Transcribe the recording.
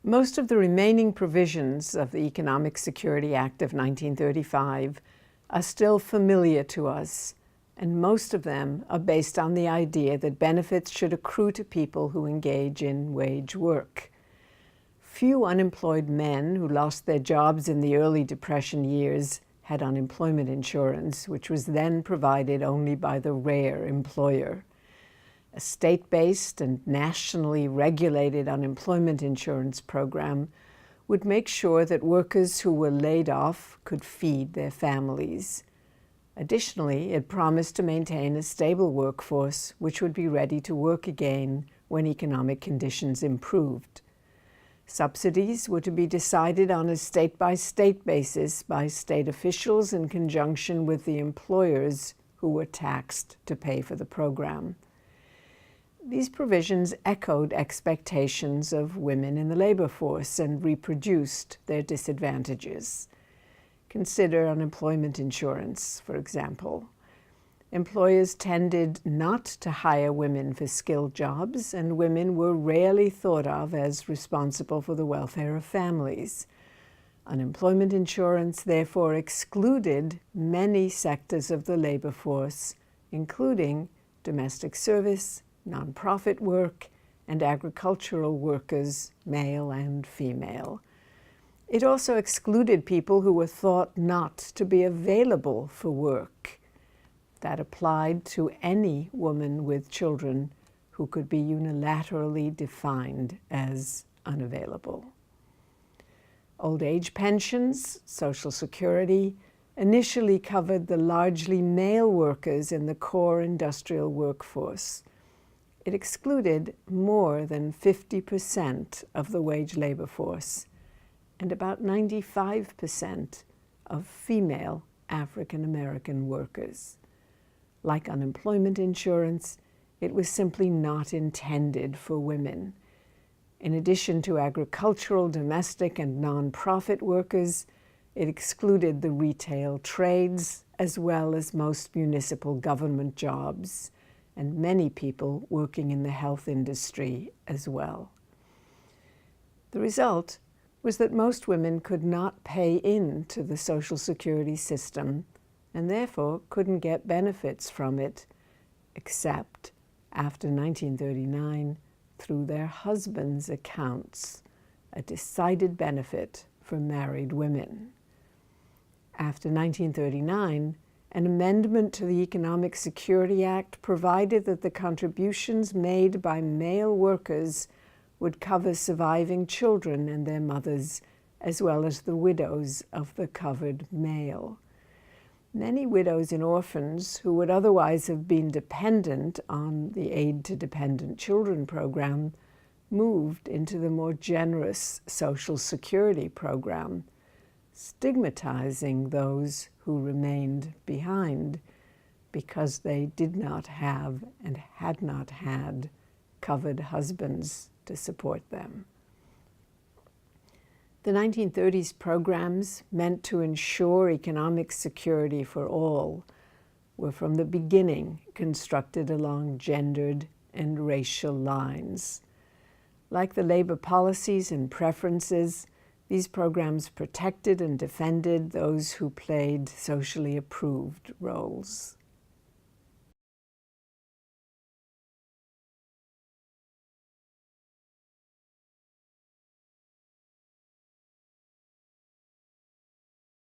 Most of the remaining provisions of the Economic Security Act of 1935 are still familiar to us, and most of them are based on the idea that benefits should accrue to people who engage in wage work. Few unemployed men who lost their jobs in the early Depression years had unemployment insurance, which was then provided only by the rare employer. A state-based and nationally regulated unemployment insurance program would make sure that workers who were laid off could feed their families. Additionally, it promised to maintain a stable workforce which would be ready to work again when economic conditions improved. Subsidies were to be decided on a state-by-state basis by state officials in conjunction with the employers who were taxed to pay for the program. These provisions echoed expectations of women in the labor force and reproduced their disadvantages. Consider unemployment insurance, for example. Employers tended not to hire women for skilled jobs, and women were rarely thought of as responsible for the welfare of families. Unemployment insurance therefore excluded many sectors of the labor force, including domestic service, nonprofit work, and agricultural workers, male and female. It also excluded people who were thought not to be available for work. That applied to any woman with children who could be unilaterally defined as unavailable. Old age pensions, Social Security, initially covered the largely male workers in the core industrial workforce. It excluded more than 50% of the wage labor force and about 95% of female African American workers. Like unemployment insurance, it was simply not intended for women. In addition to agricultural, domestic, and nonprofit workers, it excluded the retail trades as well as most municipal government jobs, and many people working in the health industry as well. The result was that most women could not pay into the Social Security system and therefore couldn't get benefits from it, except after 1939 through their husbands' accounts, a decided benefit for married women. After 1939, an amendment to the Economic Security Act provided that the contributions made by male workers would cover surviving children and their mothers, as well as the widows of the covered male. Many widows and orphans who would otherwise have been dependent on the Aid to Dependent Children program moved into the more generous Social Security program, stigmatizing those who remained behind because they did not have and had not had covered husbands to support them. The 1930s programs meant to ensure economic security for all were from the beginning constructed along gendered and racial lines. Like the labor policies and preferences, these programs protected and defended those who played socially approved roles.